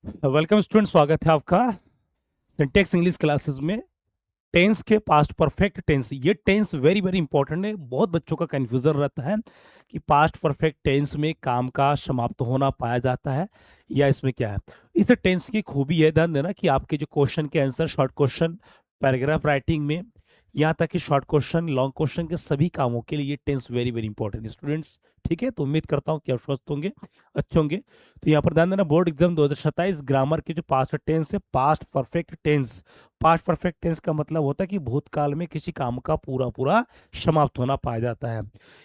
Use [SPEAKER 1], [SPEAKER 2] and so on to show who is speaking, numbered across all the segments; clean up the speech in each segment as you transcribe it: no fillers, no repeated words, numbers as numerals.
[SPEAKER 1] Welcome student, स्वागत है आपका सिंटेक्स इंग्लिश क्लासेस में। टेंस के पास्ट परफेक्ट टेंस, ये टेंस वेरी वेरी इंपॉर्टेंट है। बहुत बच्चों का कन्फ्यूजन रहता है कि पास्ट परफेक्ट टेंस में काम का समाप्त होना पाया जाता है या इसमें क्या है। इस टेंस की खूबी है, ध्यान देना, कि आपके जो क्वेश्चन के answer, short question, paragraph writing में, यहाँ तक कि शॉर्ट क्वेश्चन, लॉन्ग क्वेश्चन के सभी कामों के लिए ये टेंस वेरी वेरी इंपॉर्टेंट है स्टूडेंट्स। ठीक है, तो उम्मीद करता हूँ कि आप स्वस्थ होंगे, अच्छे होंगे। तो यहाँ पर ध्यान देना, बोर्ड एग्जाम 2027 ग्रामर के जो पास्ट टेंस है, past perfect tense. Past perfect tense का मतलब होता है कि भूतकाल में किसी काम का पूरा पूरा समाप्त होना पाया जाता है।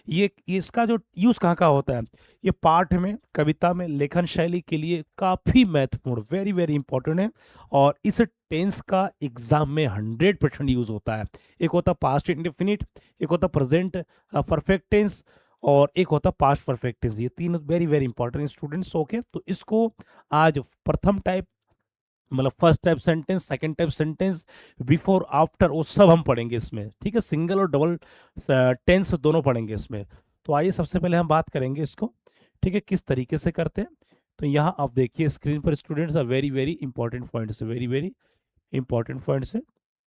[SPEAKER 1] ये इसका जो यूज कहाँ का होता है, ये पाठ में, कविता में, लेखन शैली के लिए काफी महत्वपूर्ण, वेरी वेरी इंपॉर्टेंट है। और इस टेंस का एग्जाम में 100% यूज होता है। एक होता पास्ट इंडेफिनिट, एक होता प्रेजेंट परफेक्ट टेंस, और एक होता पास्ट परफेक्ट टेंस। ये तीन very very important students. Okay, तो इसको आज प्रथम टाइप, मतलब first type sentence, second type sentence, before after, वो सब हम पढ़ेंगे इसमें। ठीक है, सिंगल और डबल टेंस दोनों पढ़ेंगे इसमें। तो आइए सबसे पहले हम बात करेंगे इसको, ठीक है, किस तरीके से करते हैं। तो यहाँ आप देखिए स्क्रीन पर students, very very important points है, वेरी वेरी इंपॉर्टेंट पॉइंट्स है।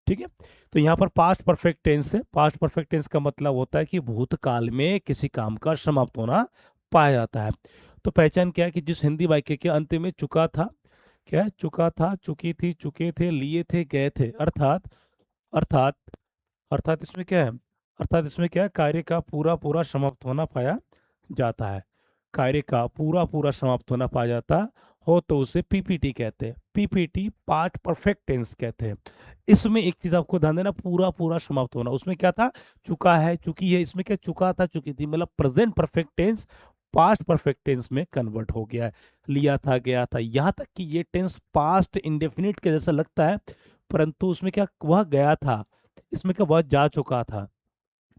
[SPEAKER 1] ठीक है, तो यहाँ पर पास्ट परफेक्ट टेंस है। पास्ट परफेक्ट टेंस का मतलब होता है कि भूतकाल में किसी काम का समाप्त होना पाया जाता है। तो पहचान क्या है कि जिस हिंदी वाक्य के अंत में चुका था, क्या है, चुका था, चुकी थी, चुके थे, लिए थे, गए थे, अर्थात अर्थात अर्थात इसमें क्या है, अर्थात इसमें क्या है, कार्य का पूरा पूरा समाप्त होना पाया जाता है। कार्य का पूरा पूरा समाप्त होना पाया जाता हो तो उसे पीपीटी कहते हैं। पीपीटी पार्ट परफेक्ट टेंस कहते हैं। इसमें एक चीज आपको ध्यान देना, पूरा पूरा समाप्त होना। उसमें क्या था, चुका है, चुकी है, इसमें क्या, चुका था, चुकी थी, मतलब present perfect tense past perfect tense में कन्वर्ट हो गया है। लिया था, गया था, यहाँ तक कि ये टेंस पास्ट इंडेफिनिट के जैसा लगता है, परंतु उसमें क्या, वह गया था, इसमें क्या, वह जा चुका था।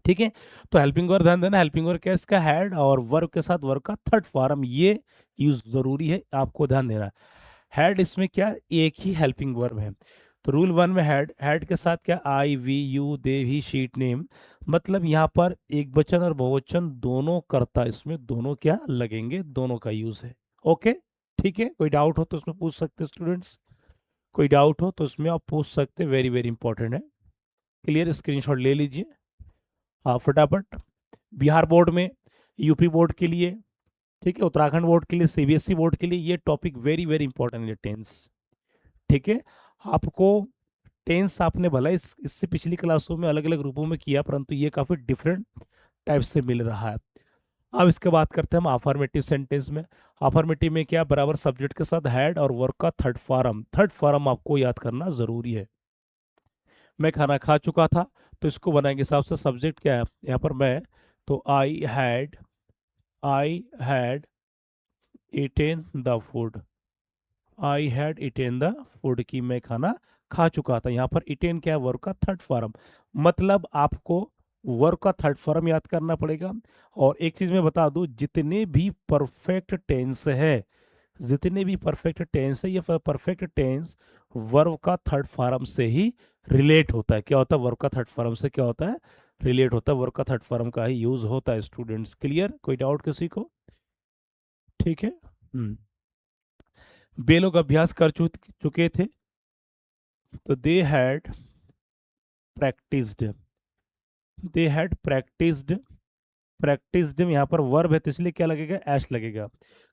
[SPEAKER 1] ठीक है, तो हेल्पिंग वर्ब ध्यान देना, हेल्पिंग वर्ब क्या है, इसका हेड और वर्ब के साथ वर्ब का थर्ड फॉर्म, ये यूज जरूरी है, आपको ध्यान देना। हेड इसमें क्या, एक ही हेल्पिंग वर्ब है। तो रूल वन में हेड, हेड के साथ क्या, I, we, you, they, he, she, name, मतलब यहाँ पर एक वचन और बहुवचन दोनों करता, इसमें दोनों क्या लगेंगे, दोनों का यूज है। ओके, ठीक है, कोई डाउट हो तो उसमें पूछ सकते स्टूडेंट्स, कोई डाउट हो तो उसमें आप पूछ सकते, वेरी वेरी इंपॉर्टेंट है। क्लियर, स्क्रीनशॉट ले लीजिए, हाँ फटाफट। बिहार बोर्ड में, यूपी बोर्ड के लिए, ठीक है, उत्तराखंड बोर्ड के लिए, सीबीएसई बोर्ड के लिए ये टॉपिक वेरी वेरी इंपॉर्टेंट है, टेंस। ठीक है, आपको टेंस आपने भला इससे पिछली क्लासों में अलग अलग रूपों में किया, परंतु ये काफी डिफरेंट टाइप से मिल रहा है। अब इसके बात करते हैं हम अफर्मेटिव सेंटेंस में। अफर्मेटिव में क्या, बराबर सब्जेक्ट के साथ हेड और वर्ब का थर्ड फॉर्म, थर्ड फॉर्म आपको याद करना जरूरी है। मैं खाना खा चुका था, तो इसको बनाएंगे हिसाब से, सब्जेक्ट क्या है यहाँ पर, मैं, तो I had eaten the food, I had eaten the food, की मैं खाना खा चुका था। यहाँ पर ईटेन क्या है, वर्ब का थर्ड फॉर्म, मतलब आपको वर्ब का थर्ड फॉर्म याद करना पड़ेगा। और एक चीज मैं बता दूं, जितने भी परफेक्ट टेंस है, जितने भी परफेक्ट टेंस है, ये परफेक्ट टेंस वर्ब का थर्ड फॉर्म से ही रिलेट होता है। क्या होता है, वर्ब का थर्ड फॉर्म से क्या होता है, रिलेट होता है, वर्ब का थर्ड फॉर्म का ही यूज होता है स्टूडेंट्स। क्लियर, कोई डाउट किसी को? ठीक है। वे लोग अभ्यास कर चुके थे, तो practised they had practised practised में यहाँ पर वर्ब है, तो इसलिए क्या लगेगा, एस लगेगा।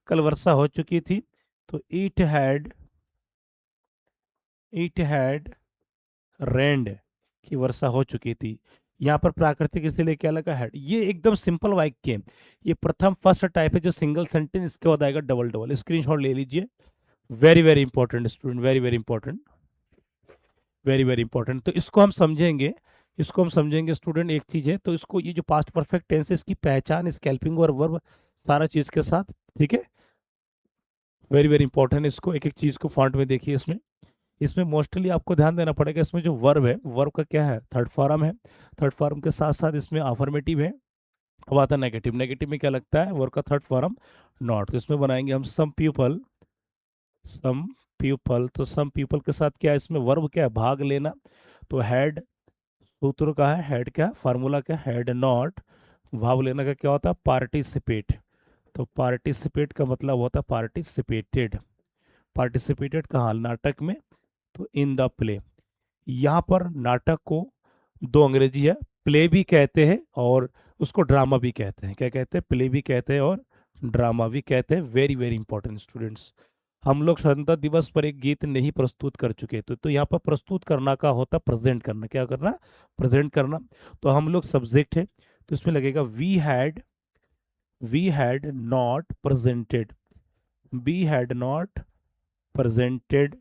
[SPEAKER 1] कल वर्षा हो चुकी थी, तो इट हैड रेंड, की वर्षा हो चुकी थी। यहाँ पर प्राकृतिक इसलिए क्या लगा, हेड। ये एकदम सिंपल वाक्य है, ये प्रथम फर्स्ट टाइप है जो सिंगल सेंटेंस, इसके बाद आएगा डबल डबल। स्क्रीनशॉट ले लीजिए, very very important student, very very important, very very important. तो इसको हम समझेंगे, इसको हम समझेंगे स्टूडेंट। एक चीज है, तो इसको, ये जो पास्ट परफेक्ट टेंस है, इसकी पहचान स्कैल्पिंग और वर्ब सारा चीज के साथ, ठीक है, वेरी वेरी इंपॉर्टेंट। इसको एक एक चीज को फॉन्ट में देखिए, इसमें इसमें मोस्टली आपको ध्यान देना पड़ेगा, इसमें जो वर्ब है, वर्ब का क्या है, थर्ड फॉर्म है। थर्ड फॉर्म के साथ साथ इसमें अफर्मेटिव है। अब आता है नेगेटिव, नेगेटिव में क्या लगता है, वर्ब का थर्ड फॉर्म नॉट, तो इसमें बनाएंगे हम सम पीपल, तो सम पीपल के साथ क्या है, इसमें वर्ब क्या है, भाग लेना, तो हैड, सूत्र का है हेड, क्या फार्मूला, क्या हेड नॉट, भाग लेना का क्या होता है, पार्टिसिपेट, तो पार्टिसिपेट का मतलब होता है पार्टिसिपेटेड, पार्टिसिपेटेड कहाँ, नाटक में, तो इन द प्ले। यहाँ पर नाटक को दो अंग्रेजी है, प्ले भी कहते हैं और उसको ड्रामा भी कहते हैं। क्या कहते हैं? प्ले भी कहते हैं और ड्रामा भी कहते हैं। Very very important students. हम लोग स्वतंत्रता दिवस पर एक गीत नहीं प्रस्तुत कर चुके, तो यहाँ पर प्रस्तुत करना का होता प्रेजेंट करना। क्या करना? प्रेजेंट करना। तो हम लोग सब्जेक्ट है, तो इसमें लगेगा we had not presented, we had not presented.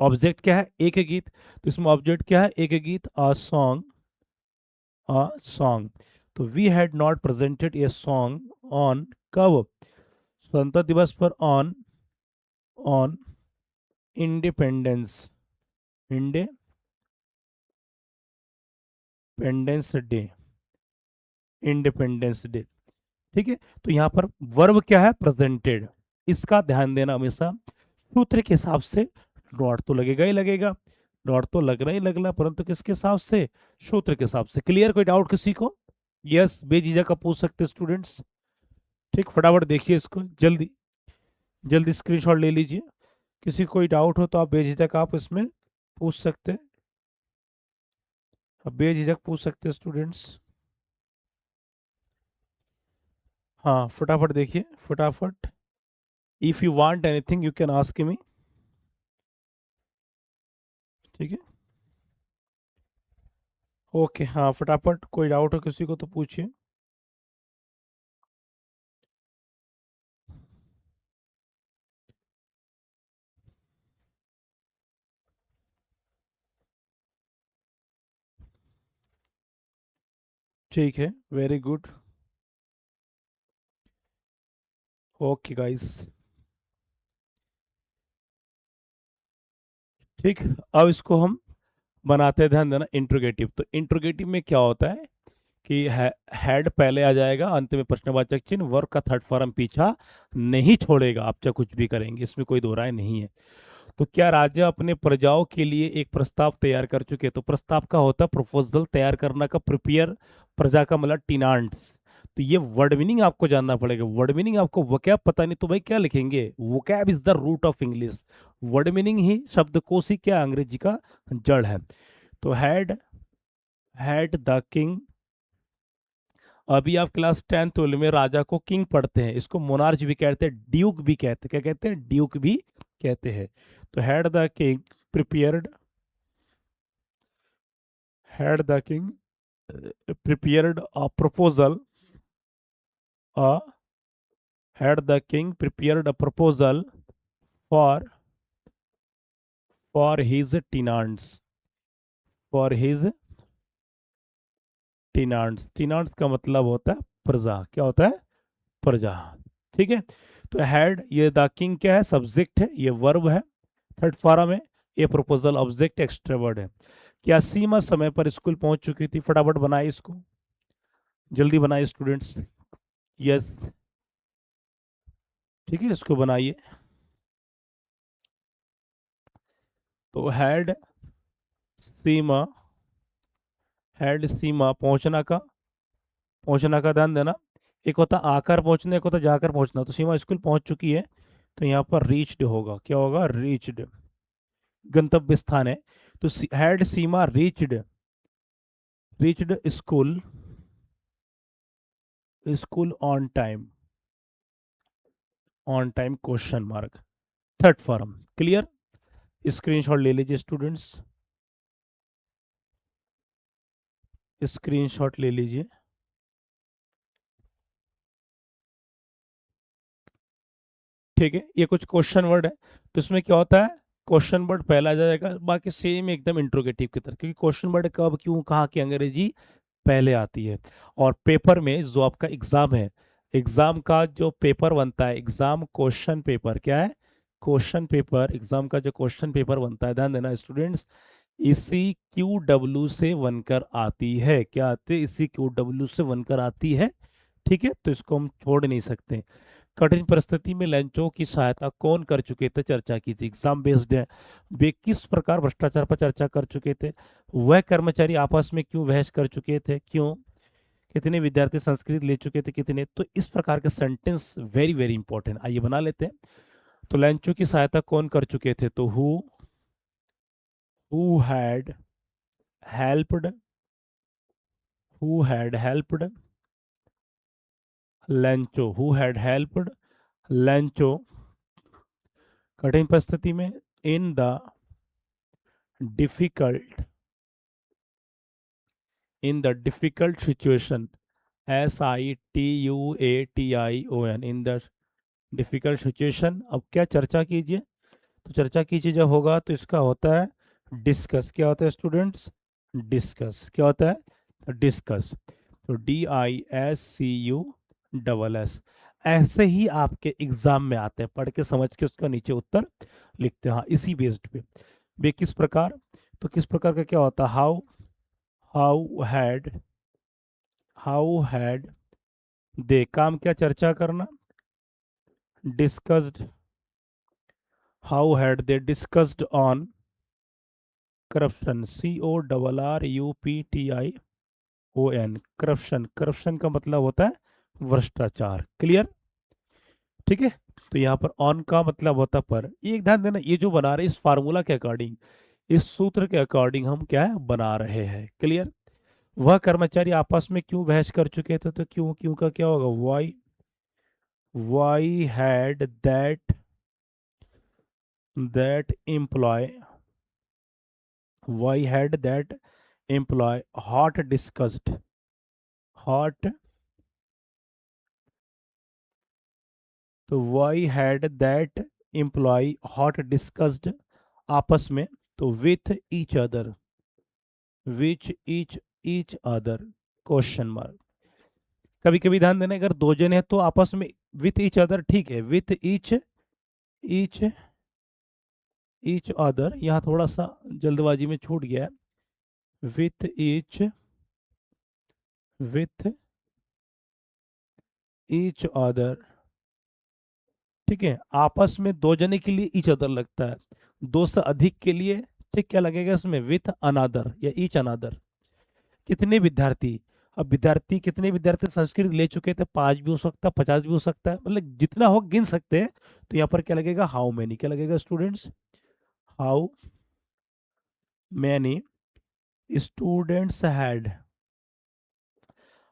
[SPEAKER 1] Object क्या है? एक गीत, तो इसमें ऑब्जेक्ट क्या है? एक गीत, अ सॉन्ग, अ सॉन्ग। तो we had not presented a song on, कब? स्वतंत्रता दिवस पर, on Independence, Independence Day, Independence Day. ठीक है, तो यहाँ पर वर्ब क्या है? प्रेजेंटेड। इसका ध्यान देना हमेशा। सूत्र के हिसाब से डॉट तो लगेगा ही लगेगा, डॉट तो लगना ही लगना, परंतु किसके हिसाब से? सूत्र के हिसाब से। क्लियर? कोई डाउट किसी को? यस, बेझिझक आप पूछ सकते स्टूडेंट्स। ठीक, फटाफट देखिए इसको, जल्दी जल्दी स्क्रीनशॉट ले लीजिए। किसी को कोई डाउट हो तो आप बेझिझक आप इसमें पूछ सकते हैं, आप बेझिझक पूछ सकते हैं स्टूडेंट्स। हाँ, फटाफट देखिए, फटाफट। If you want anything you can ask me. ठीक है, ओके। हाँ, फटाफट कोई डाउट हो किसी को तो पूछिए। ठीक है, वेरी गुड। ओके गाइस, ठीक। अब इसको हम बनाते हैं, ध्यान देना, इंट्रोगेटिव। तो इंट्रोगेटिव में क्या होता है कि हेड पहले आ जाएगा, अंत में प्रश्नवाचक चिन्ह, वर्ग का थर्ड फॉर्म पीछा नहीं छोड़ेगा, आप चाहे कुछ भी करेंगे, इसमें कोई दो राय नहीं है। तो क्या राजा अपने प्रजाओं के लिए एक प्रस्ताव तैयार कर चुके? तो प्रस्ताव का होता है प्रपोजल, तैयार करना का प्रिपेयर, प्रजा का मतलब टिनांट्स। तो ये वर्ड मीनिंग आपको जानना पड़ेगा। वर्ड मीनिंग आपको वोकैब पता नहीं तो भाई क्या लिखेंगे? Vocab is the root of English. Word meaning ही शब्दकोश ही क्या अंग्रेजी का जड़ है। तो हैड द किंग, अभी आप क्लास 10th में राजा को किंग पढ़ते हैं, इसको मोनार्च भी कहते हैं, ड्यूक भी कहते हैं। क्या कहते हैं? ड्यूक भी कहते हैं। तो had the king prepared, had the king prepared a proposal, a had the king prepared a proposal for his tenants, for his tenants। tenants का मतलब होता है प्रजा। क्या होता है? प्रजा। ठीक है, तो हैड, ये द किंग क्या है? सब्जेक्ट है, ये वर्ब है, थर्ड फॉर्म है, ये प्रपोजल ऑब्जेक्ट एक्स्ट्रा वर्ड है। क्या सीमा समय पर स्कूल पहुंच चुकी थी? फटाफट बनाए इसको, जल्दी बनाइए स्टूडेंट्स। यस, ठीक है, इसको बनाइए। तो सीमा हैड सीमा, पहुंचना का ध्यान देना। एक होता आकर पहुंचना, एक होता जाकर पहुंचना। तो सीमा स्कूल पहुंच चुकी है, तो यहाँ पर रीच्ड होगा। क्या होगा? रीच्ड, गंतव्य स्थान है। तो had Seema reached school on time question mark, third form. Clear? Screenshot ले लीजिए स्टूडेंट्स, स्क्रीनशॉट ले लीजिए। ठीक है, ये कुछ क्वेश्चन वर्ड है, तो इसमें क्या होता है? क्वेश्चन वर्ड पहला आ जाएगा, बाकी सेम एकदम इंट्रोगेटिव की तरह, क्योंकि क्वेश्चन वर्ड कब, क्यों, कहाँ की अंग्रेजी पहले आती है। और पेपर में जो आपका एग्जाम है, एग्जाम का जो पेपर बनता है, एग्जाम क्वेश्चन पेपर, क्या है? क्वेश्चन पेपर, एग्जाम का जो क्वेश्चन पेपर बनता है, ध्यान देना स्टूडेंट्स, इसी क्यू से बनकर आती है। क्या आती है? इसी क्यू से बनकर आती है। ठीक है, तो इसको हम छोड़ नहीं सकते। कठिन परिस्थिति में लंचों की सहायता कौन कर चुके थे? चर्चा कीजिए, एग्जाम बेस्ड है। वे किस प्रकार भ्रष्टाचार पर चर्चा कर चुके थे? वह कर्मचारी आपस में क्यों बहस कर चुके थे? क्यों? कितने विद्यार्थी संस्कृत ले चुके थे? कितने? तो इस प्रकार के सेंटेंस वेरी वेरी इंपॉर्टेंट, आइए बना लेते हैं। तो लेंचो की सहायता कौन कर चुके थे? तो who had helped who had helped Lencho who had helped Lencho कठिन परिस्थिति में, in the difficult situation, SITUATION, in the difficult situation. अब क्या चर्चा कीजिए? तो चर्चा कीजिए जब होगा तो इसका होता है डिस्कस। क्या होता है स्टूडेंट्स? डिस्कस। क्या होता है? डिस्कस। तो DISCUSS। ऐसे ही आपके एग्जाम में आते हैं, पढ़ के समझ के उसका नीचे उत्तर लिखते हैं। हाँ, इसी बेस्ड पे वे किस प्रकार, तो किस प्रकार का क्या होता है? How had how had they, काम क्या चर्चा करना, discussed, how had they discussed on corruption, CORRUPTION, corruption. Corruption का मतलब होता है भ्रष्टाचार। क्लियर? ठीक है। तो यहाँ पर ऑन का मतलब होता है पर। एक ध्यान देना, ये जो बना रहे इस फार्मूला के अकॉर्डिंग, इस सूत्र के अकॉर्डिंग हम क्या है बना रहे हैं। क्लियर? वह कर्मचारी आपस में क्यों बहस कर चुके थे? तो क्यों, क्यों का क्या होगा? Why had that employ why had that employ hot तो why had that employ hot discussed आपस में, तो which each other, question mark. कभी कभी ध्यान देना, अगर दो जने हैं तो आपस में विथ ईच अदर, ठीक है, विथ ईच ईच अदर, यहाँ थोड़ा सा जल्दबाजी में छूट गया है। विथ ईच अदर, ठीक है। आपस में दो जने के लिए ईच अदर लगता है, दो से अधिक के लिए, ठीक, क्या लगेगा इसमें? विथ अनादर या ईच अनादर। कितने विद्यार्थी, अब विद्यार्थी कितने विद्यार्थी संस्कृत ले चुके थे? 5 भी हो सकता है, 50 भी हो सकता है, मतलब जितना हो गिन सकते हैं। तो यहाँ पर क्या लगेगा? How many. क्या लगेगा students? How many students had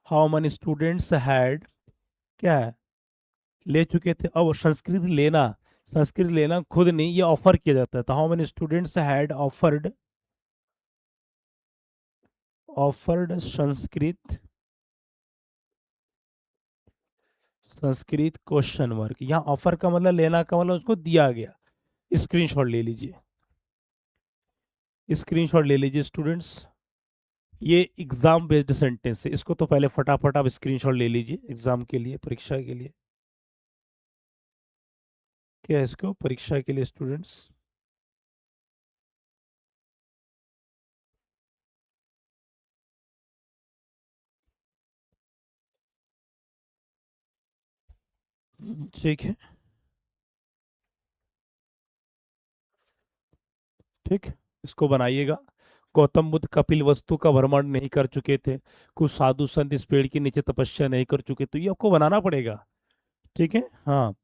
[SPEAKER 1] how many students had क्या है? ले चुके थे। अब संस्कृत लेना खुद नहीं, ये ऑफर किया जाता है। तो how many students had offered Sanskrit question work. यहाँ ऑफर का मतलब लेना का मतलब उसको दिया गया। स्क्रीनशॉट ले लीजिए स्टूडेंट्स। ये एग्जाम बेस्ड सेंटेंस है, इसको तो पहले फटाफट आप स्क्रीनशॉट ले लीजिए एग्जाम के लिए, परीक्षा के लिए। क्या है इसको? परीक्षा के लिए स्टूडेंट्स। ठीक है, ठीक, इसको बनाइएगा। गौतम बुद्ध कपिल वस्तु का भ्रमण नहीं कर चुके थे, कुछ साधु संत इस पेड़ के नीचे तपस्या नहीं कर चुके, तो ये आपको बनाना पड़ेगा। ठीक है, हाँ।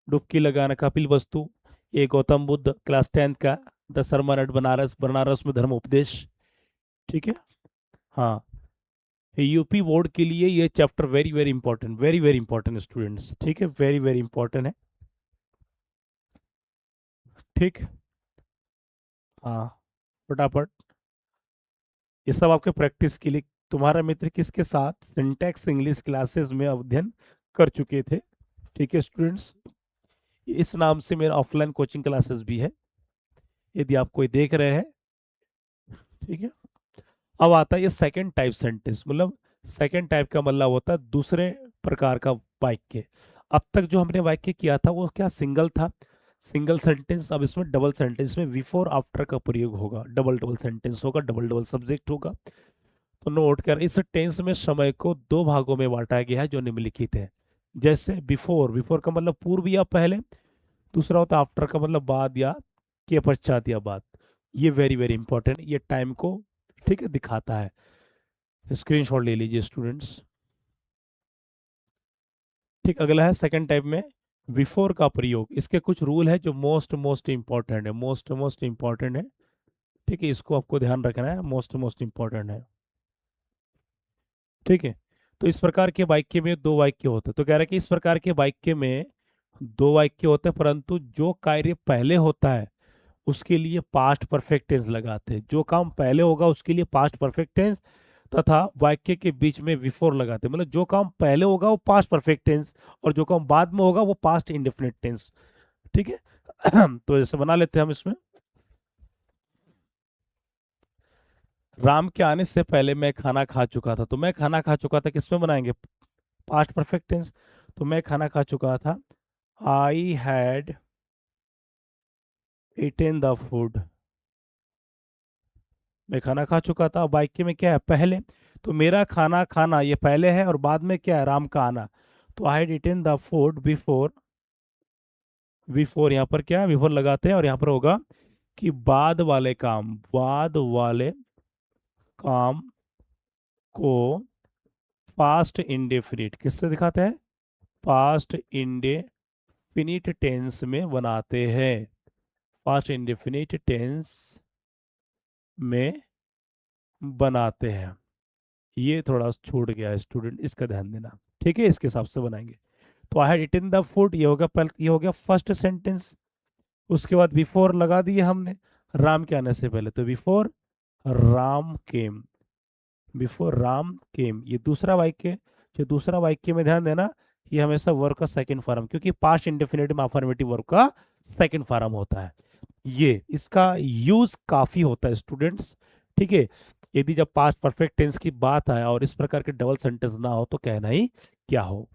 [SPEAKER 1] डुबकी लगाना, कपिल वस्तु, ये गौतम बुद्ध, क्लास 10 का 10 बनारस, बनारस में धर्म उपदेश। ठीक है, हाँ। यूपी बोर्ड के लिए ये chapter very very important, very very important students. ठीक है, वेरी वेरी इंपॉर्टेंट है। ठीक, हाँ, फटाफट। ये सब आपके प्रैक्टिस के लिए। तुम्हारा मित्र किसके साथ सिंटैक्स इंग्लिश क्लासेस में अध्ययन कर चुके थे? ठीक है स्टूडेंट्स, इस नाम से मेरा ऑफलाइन कोचिंग क्लासेस भी है, यदि आप कोई देख रहे हैं। ठीक है, अब आता है ये सेकंड टाइप सेंटेंस, मतलब सेकंड टाइप का मतलब होता है दूसरे प्रकार का वाक्य। अब तक जो हमने वाक्य किया था वो क्या? सिंगल था, सिंगल सेंटेंस। अब इसमें डबल सेंटेंस में बिफोर आफ्टर का प्रयोग होगा, डबल डबल सेंटेंस होगा, डबल डबल सब्जेक्ट होगा। तो नोट कर, इस टेंस में समय को दो भागों में बांटा गया है जो निम्नलिखित है। जैसे बिफोर, बिफोर का मतलब पूर्व या पहले। दूसरा होता है आफ्टर का मतलब बाद या के पश्चात या बाद। ये वेरी वेरी इंपॉर्टेंट, ये टाइम को, ठीक है, दिखाता है। स्क्रीनशॉट ले लीजिए स्टूडेंट्स। ठीक, अगला है सेकंड टाइप में बिफोर का प्रयोग, इसके कुछ रूल है जो मोस्ट इंपॉर्टेंट है, मोस्ट इंपॉर्टेंट है। ठीक है, इसको आपको ध्यान रखना है, मोस्ट इंपॉर्टेंट है। ठीक है, तो इस प्रकार के वाक्य में दो वाक्य होते हैं, तो कह रहा है कि इस प्रकार के वाक्य में दो वाक्य होते हैं, परंतु जो कार्य पहले होता है उसके लिए पास्ट परफेक्ट टेंस लगाते हैं, जो काम पहले होगा उसके लिए पास्ट परफेक्ट टेंस, तथा वाक्य के बीच में बिफोर लगाते हैं, मतलब जो काम पहले होगा वो पास्ट परफेक्ट टेंस और जो काम बाद में होगा वो पास्ट इंडेफिनिट टेंस। ठीक है। तो जैसे बना लेते हैं हम इसमें, राम के आने से पहले मैं खाना खा चुका था, तो मैं खाना खा चुका था किसमें बनाएंगे, पास्ट परफेक्ट टेंस। तो मैं खाना खा चुका था, I had eaten the food, मैं खाना खा चुका था। वाक्य में क्या है, पहले, तो मेरा खाना खाना ये पहले है और बाद में क्या है, राम का आना। तो I had eaten the food before, before यहाँ पर क्या है, बिफोर लगाते हैं और यहाँ पर होगा कि बाद वाले काम, बाद वाले काम को पास्ट इंडेफिनिट किससे दिखाते हैं, पास्ट इंडेफिनिट टेंस में बनाते हैं, पास्ट इंडेफिनिट टेंस में बनाते हैं। ये थोड़ा छूट गया है स्टूडेंट, इसका ध्यान देना। ठीक है, इसके हिसाब से बनाएंगे। तो I had eaten the food, ये होगा पहले, ये हो गया फर्स्ट सेंटेंस। उसके बाद बिफोर लगा दिए हमने राम के आने से पहले, तो बिफोर राम केम, बिफोर राम केम, ये दूसरा वाक्य। जो दूसरा वाक्य में ध्यान देना, ये हमेशा वर्ब का सेकंड फॉर्म, क्योंकि पास्ट इंडेफिनिट में अफर्मेटिव वर्ब का सेकंड फॉर्म होता है। ये इसका यूज काफी होता है स्टूडेंट्स। ठीक है, यदि जब पास्ट परफेक्ट टेंस की बात आए और इस प्रकार के डबल सेंटेंस ना हो तो कहना ही क्या हो।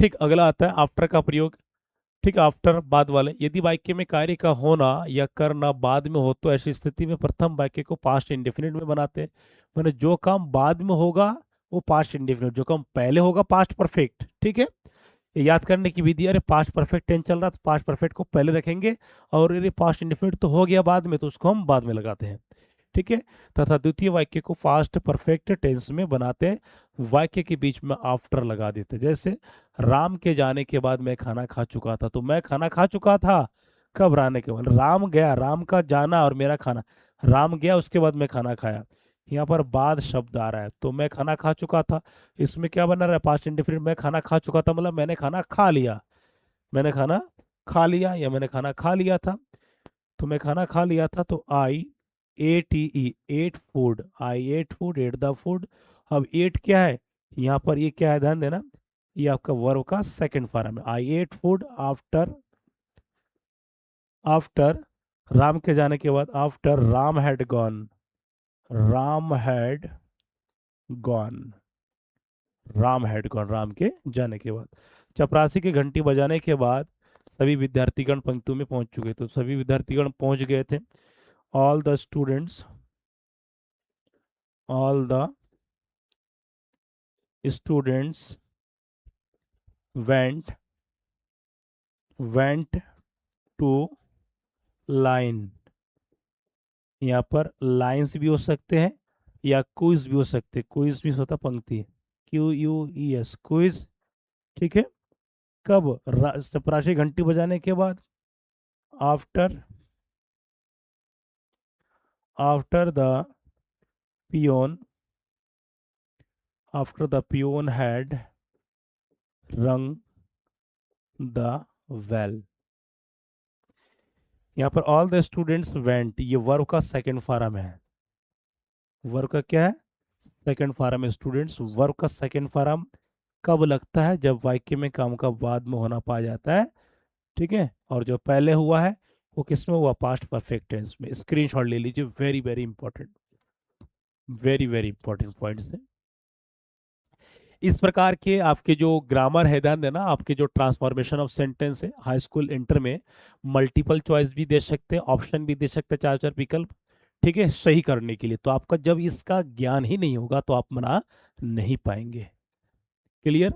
[SPEAKER 1] ठीक, अगला आता है आफ्टर का प्रयोग। ठीक, आफ्टर बाद वाले, यदि वाक्य में कार्य का होना या करना बाद में हो तो ऐसी स्थिति में प्रथम वाक्य को पास्ट इंडेफिनिट में बनाते हैं, मैंने जो काम बाद में होगा वो पास्ट इंडेफिनिट, जो काम पहले होगा पास्ट परफेक्ट। ठीक है, ये याद करने की विधि, अरे पास्ट परफेक्ट टेंस चल रहा तो पास्ट परफेक्ट को पहले रखेंगे, और अरे पास्ट इंडेफिनिट तो हो गया बाद में तो उसको हम बाद में लगाते हैं। ठीक है, तथा द्वितीय वाक्य को फास्ट परफेक्ट टेंस में बनाते हैं, वाक्य के बीच में आफ्टर लगा देते हैं। जैसे राम के जाने के बाद मैं खाना खा चुका था, तो मैं खाना खा चुका था कब, राने के बाद, राम गया, राम का जाना और मेरा खाना, राम गया उसके बाद मैं खाना खाया, यहाँ पर बाद शब्द आ रहा है, तो मैं खाना खा चुका था, इसमें क्या बना रहा है, पास्ट इंडेफिनिट, मैं खाना खा चुका था मतलब मैंने खाना खा लिया, मैंने खाना खा लिया या मैंने खाना खा लिया था। तो मैं खाना खा लिया था, तो आई एट ई, ate food, I ate food, ate the food. अब एट क्या है, यहाँ पर ये क्या है, ध्यान देना, ये आपका वर्ब का सेकंड फॉर्म है, I ate food after, after Ram के जाने के बाद, after Ram had gone, Ram had gone, Ram had gone, Ram के जाने के बाद। चपरासी की घंटी बजाने के बाद सभी विद्यार्थीगण पंक्तियों में पहुंच चुके, तो सभी विद्यार्थीगण पहुंच गए थे। All the students, all the students went, went to line, यहाँ पर लाइन्स भी हो सकते हैं या क्विज भी हो सकते हैं, क्विज भी होता पंक्ति, Q U E S, quiz. ठीक है, कब, चपरासी घंटी बजाने के बाद, after, after the peon, after the peon had rang the bell. यहाँ पर ऑल द स्टूडेंट्स वेंट, ये वर्ब का सेकंड फॉर्म है, वर्ब का क्या है, सेकंड फॉर्म है स्टूडेंट्स। वर्ब का सेकंड फॉर्म कब लगता है, जब वाक्य में काम का बाद में होना पाया जाता है। ठीक है, और जो पहले हुआ है वो किस में हुआ, पास्ट परफेक्ट टेंस में। स्क्रीनशॉट ले लीजिए, very very important, very very important points है। इस प्रकार के आपके जो ग्रामर है, ध्यान देना, आपके जो ट्रांसफॉर्मेशन ऑफ सेंटेंस है हाई स्कूल इंटर में मल्टीपल चॉइस भी दे सकते हैं, ऑप्शन भी दे सकते हैं, चार चार विकल्प। ठीक है, सही करने के लिए, तो आपका जब इसका ज्ञान ही नहीं होगा तो आप बना नहीं पाएंगे। क्लियर।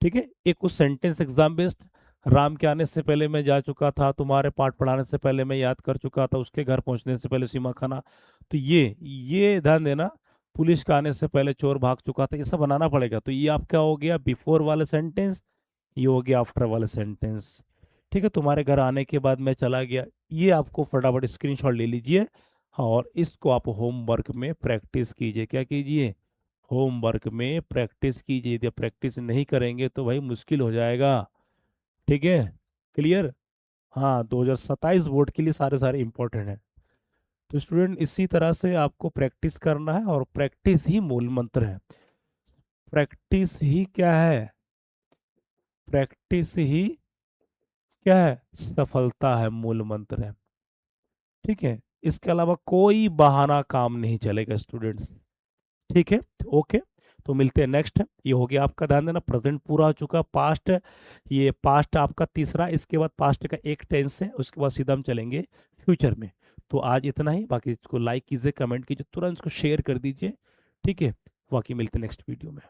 [SPEAKER 1] ठीक है, एक कुछ सेंटेंस एग्जाम बेस्ड, राम के आने से पहले मैं जा चुका था, तुम्हारे पाठ पढ़ाने से पहले मैं याद कर चुका था, उसके घर पहुंचने से पहले सीमा खाना। तो ये ध्यान देना, पुलिस का आने से पहले चोर भाग चुका था, ये सब बनाना पड़ेगा। तो ये आपका हो गया बिफोर वाला सेंटेंस, ये हो गया आफ्टर वाला सेंटेंस। ठीक है, तुम्हारे घर आने के बाद मैं चला गया, ये आपको फटाफट स्क्रीनशॉट ले लीजिए और इसको आप होमवर्क में प्रैक्टिस कीजिए। क्या कीजिए? होमवर्क में प्रैक्टिस कीजिए। यदि प्रैक्टिस नहीं करेंगे तो भाई मुश्किल हो जाएगा। ठीक है, क्लियर? हाँ, 2027 बोर्ड के लिए सारे सारे इंपॉर्टेंट है। तो स्टूडेंट इसी तरह से आपको प्रैक्टिस करना है, और प्रैक्टिस ही मूल मंत्र है। प्रैक्टिस ही क्या है? प्रैक्टिस ही क्या है? सफलता है, मूल मंत्र है। ठीक है, इसके अलावा कोई बहाना काम नहीं चलेगा स्टूडेंट्स। ठीक है, ओके। तो मिलते हैं नेक्स्ट। ये हो गया आपका, ध्यान देना प्रेजेंट पूरा हो चुका, पास्ट, ये पास्ट आपका तीसरा, इसके बाद पास्ट का एक टेंस है, उसके बाद सीधा हम चलेंगे फ्यूचर में। तो आज इतना ही, बाकी इसको लाइक कीजिए, कमेंट कीजिए, तुरंत इसको शेयर कर दीजिए। ठीक है, बाकी मिलते हैं नेक्स्ट वीडियो में।